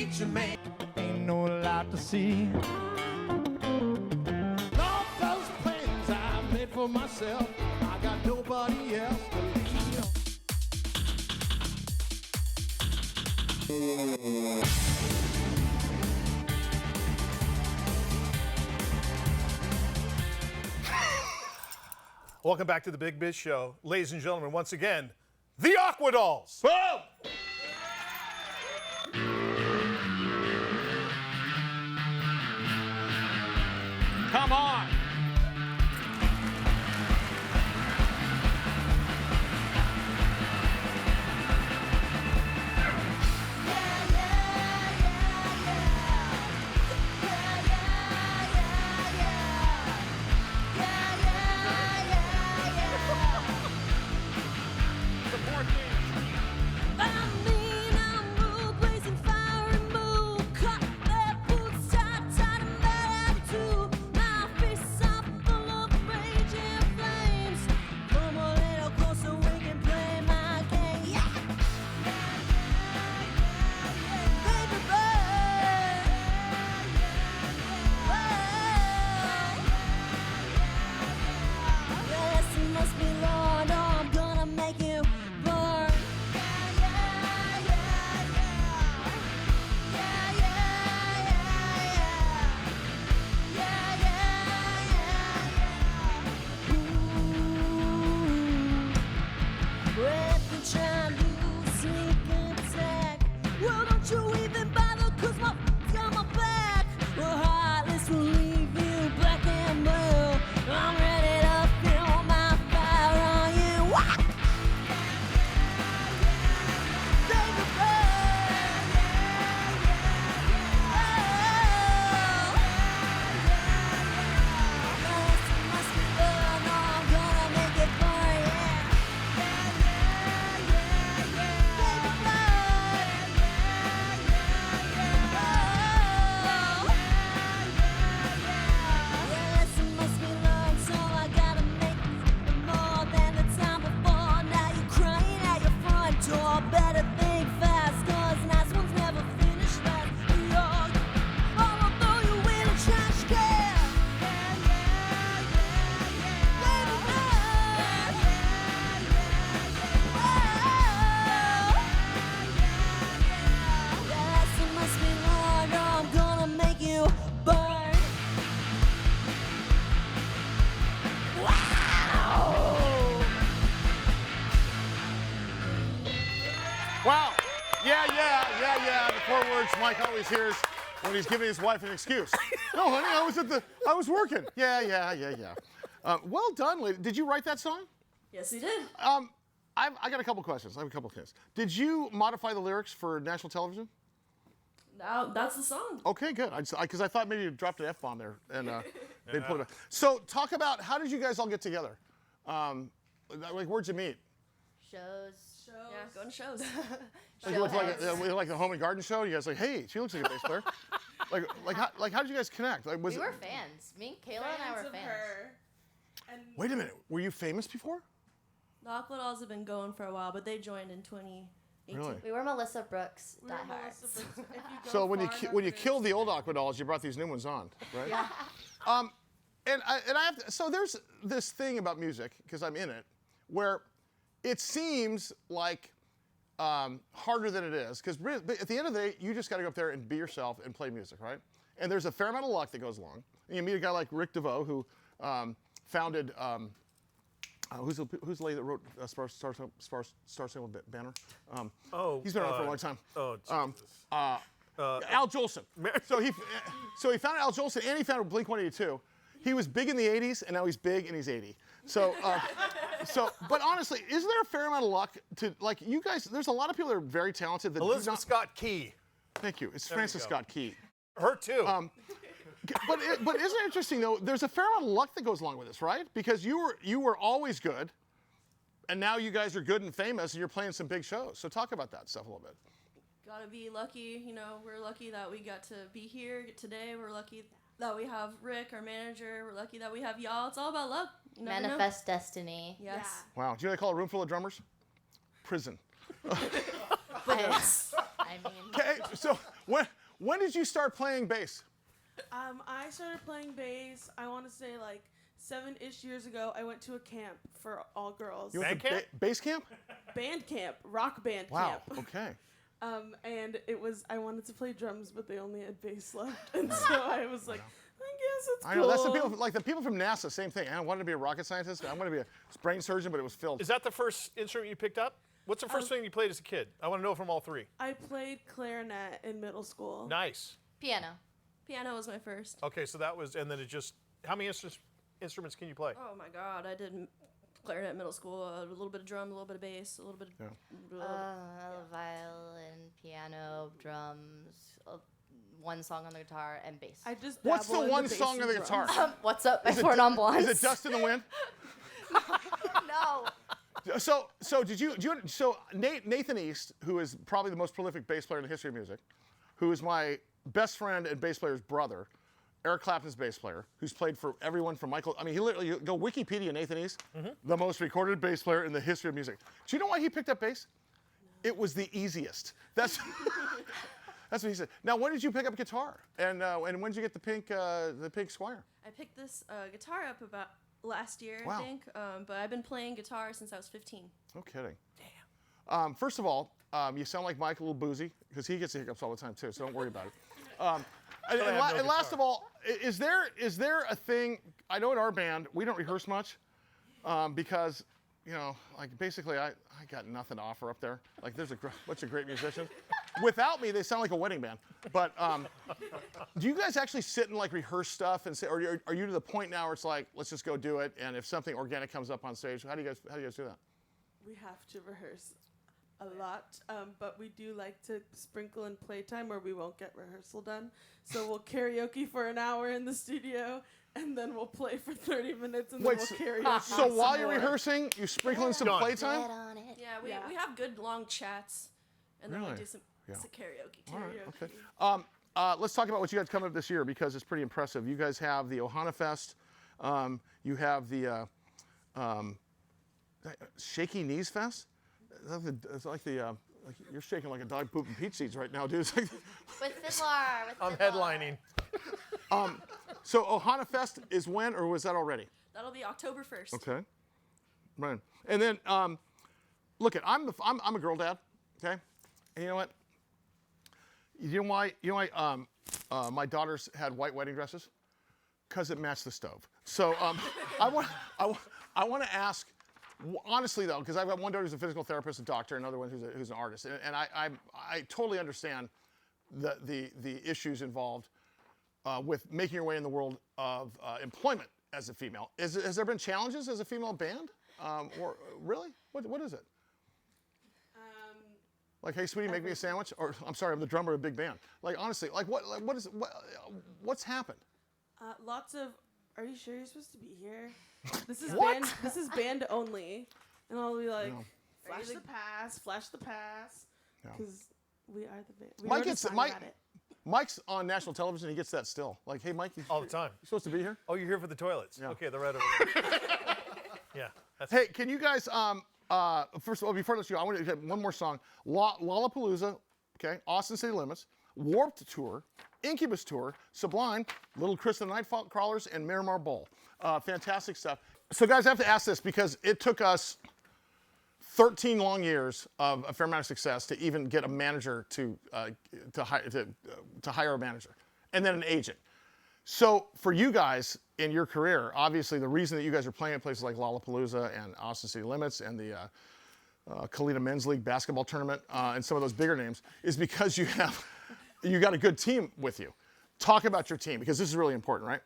preacher man. Ain't no light to see. All those plans I made for myself, I got nobody else to lean on. Welcome back to the Big Biz Show. Ladies and gentlemen, once again, the Aquadolls. Boom! Come on. Wow. Yeah. The 4 words Mike always hears when he's giving his wife an excuse. No, honey, I was working. Yeah. Well done, lady. Did you write that song? Yes, he did. I got a couple questions. I have a couple things. Did you modify the lyrics for national television? No, that's the song. Okay, good. Because I thought maybe you dropped an F-bomb there, and they put it. So talk about, how did you guys all get together? Like, where'd you meet? Shows. Yeah, going to shows. Like, it looked like the home and garden show. You guys like, hey, she looks like a bass player. How did you guys connect? Like, We were fans. Me, Kayla, and I were fans. Her. And Wait a minute. Were you famous before? the Aquadolls have been going for a while, but they joined in 2018. Really? We were Melissa Brooks We were diehards. Melissa Brooks. If you go So when far you enough, killed the old Aquadolls, you brought these new ones on, right? Yeah. And I have to, so there's this thing about music, because I'm in it, where it seems like harder than it is, because at the end of the day, you just got to go up there and be yourself and play music, right? And there's a fair amount of luck that goes along. And you meet a guy like Rick DeVoe, who founded, who's the lady that wrote Star Spangled Banner? He's been around for a long time. Al Jolson. So he founded Al Jolson, and he founded Blink-182. He was big in the 80s, and now he's big, and he's 80. So, but honestly, isn't there a fair amount of luck to, like, you guys, there's a lot of people that are very talented that Elizabeth Scott Key. Thank you. It's Francis Scott Key. Her too. But isn't it interesting, though, there's a fair amount of luck that goes along with this, right? Because you were always good, and now you guys are good and famous, and you're playing some big shows. So talk about that stuff a little bit. Gotta be lucky, you know, we're lucky that we got to be here today. We're lucky that we have Rick, our manager. We're lucky that we have y'all. It's all about luck. You never know. Manifest destiny. Yes. Wow. Do you know what they call a room full of drummers? Prison. I mean, Okay, so When did you start playing bass? I started playing bass, I want to say like 7-ish years ago. I went to a camp for all girls. You went Band to camp? Bass camp? Band camp, rock band Wow. camp. Okay. And it was, I wanted to play drums, but they only had bass left. And so I was like, I guess it's cool. I know that's the people from NASA. Same thing. I wanted to be a rocket scientist. I wanted to be a brain surgeon, but it was filled. Is that the first instrument you picked up? What's the first thing you played as a kid? I want to know from all three. I played clarinet in middle school. Nice. Piano. Piano was my first. Okay, so that was, and then it just, how many instruments can you play? Oh my God, I did clarinet in middle school. A little bit of drum, a little bit of bass, a little bit of. Violin, piano, drums, one song on the guitar, and bass. I just What's the dabble in one bass song and on the drums. guitar? What's up, my Is it four non-blondes? Is it Dust in the Wind? No. So did you? So Nathan East, who is probably the most prolific bass player in the history of music, who is my best friend and bass player's brother, Eric Clapton's bass player, who's played for everyone from Michael. I mean, he literally, you go Wikipedia Nathan East, the most recorded bass player in the history of music. Do you know why he picked up bass? It was the easiest. That's that's what he said. Now, when did you pick up guitar? And when did you get the pink Squire? I picked this guitar up about last year, Wow. I think. But I've been playing guitar since I was 15. No kidding. Damn. First of all, you sound like Mike, a little boozy, because he gets the hiccups all the time too. So don't worry about it. And last of all, is there a thing? I know in our band we don't rehearse much because, you know, like basically I got nothing to offer up there. Like there's a bunch of great musicians. Without me, they sound like a wedding band. But do you guys actually sit and like rehearse stuff and say, or are you to the point now where it's like, let's just go do it, and if something organic comes up on stage, how do you guys do that? We have to rehearse a lot, but we do like to sprinkle in playtime where we won't get rehearsal done. So we'll karaoke for an hour in the studio, and then we'll play for 30 minutes, and then we'll karaoke. So while you're rehearsing, you sprinkle in some Done. playtime? Get on it. Yeah, we have good long chats, and then Really? we do some Yeah. karaoke too. All right, okay. Let's talk about what you got coming up this year because it's pretty impressive. You guys have the Ohana Fest. You have the Shaky Knees Fest. It's like like you're shaking like a dog pooping peach seeds right now, dude. It's like, With Fiddler. I'm headlining. so Ohana Fest is when, or was that already? That'll be October 1st. Okay. Right. And then look, I'm a girl dad. Okay. And you know what? You know why my daughters had white wedding dresses? Because it matched the stove. So I want to ask, honestly though, because I've got one daughter who's a physical therapist, a doctor, another one who's an artist, and I totally understand the issues involved with making your way in the world of employment as a female. Has there been challenges as a female band? Or really? What is it? Like, hey, sweetie, make me a sandwich? Or, I'm sorry, I'm the drummer of a big band. Like, honestly, like, what's happened? Lots of. Are you sure you're supposed to be here? This is band. This is band only, and I'll be like, No. flash the pass, because we are the band. We Mike wrote a gets song Mike. about it. Mike's on national television. He gets that still. Like, hey, Mike, you All the time. supposed to be here? Oh, you're here for the toilets? Yeah. Okay, they're right over there. Yeah. That's Hey, can you guys? First of all, before I let you go, I want to get one more song. Lollapalooza, okay, Austin City Limits, Warped Tour, Incubus Tour, Sublime, Little Chris and the Nightcrawlers, and Miramar Bowl. Fantastic stuff. So, guys, I have to ask this because it took us 13 long years of a fair amount of success to even get a manager to hire a manager, and then an agent. So for you guys in your career, obviously the reason that you guys are playing at places like Lollapalooza and Austin City Limits and the Kalita Men's League basketball tournament and some of those bigger names is because you got a good team with you. Talk about your team because this is really important, right?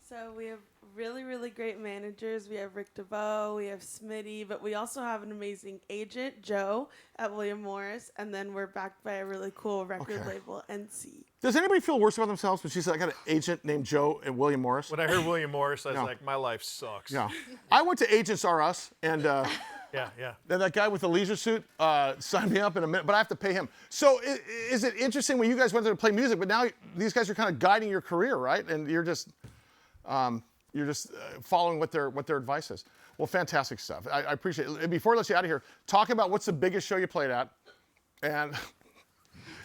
So we have really, really great managers. We have Rick DeVoe, we have Smitty, but we also have an amazing agent, Joe, at William Morris, and then we're backed by a really cool record label, NC. Does anybody feel worse about themselves when she said, I got an agent named Joe at William Morris? when I heard William Morris, I was No. like, my life sucks. Yeah. I went to Agents R Us, and Yeah, yeah. then that guy with the leisure suit signed me up in a minute, but I have to pay him. So is it interesting when you guys went there to play music, but now these guys are kind of guiding your career, right? And you're just following what their advice is. Well, fantastic stuff. I appreciate it. Before I let you out of here, talk about what's the biggest show you played at, and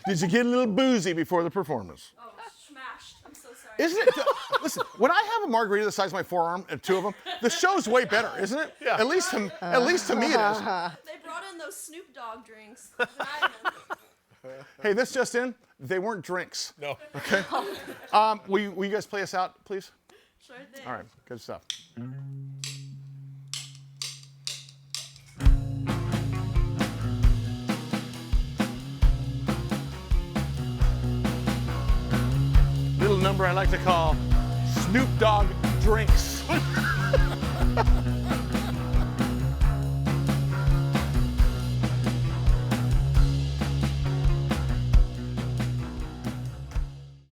Did you get a little boozy before the performance? Oh, smashed. I'm so sorry. Isn't it? Listen, when I have a margarita the size of my forearm and 2 of them, the show's way better, isn't it? Yeah. At least to me it is. They brought in those Snoop Dogg drinks. Hey, this just in, they weren't drinks. No. Okay. Will you guys play us out, please? Sure thing. All right, good stuff. Little number I like to call Snoop Dogg drinks.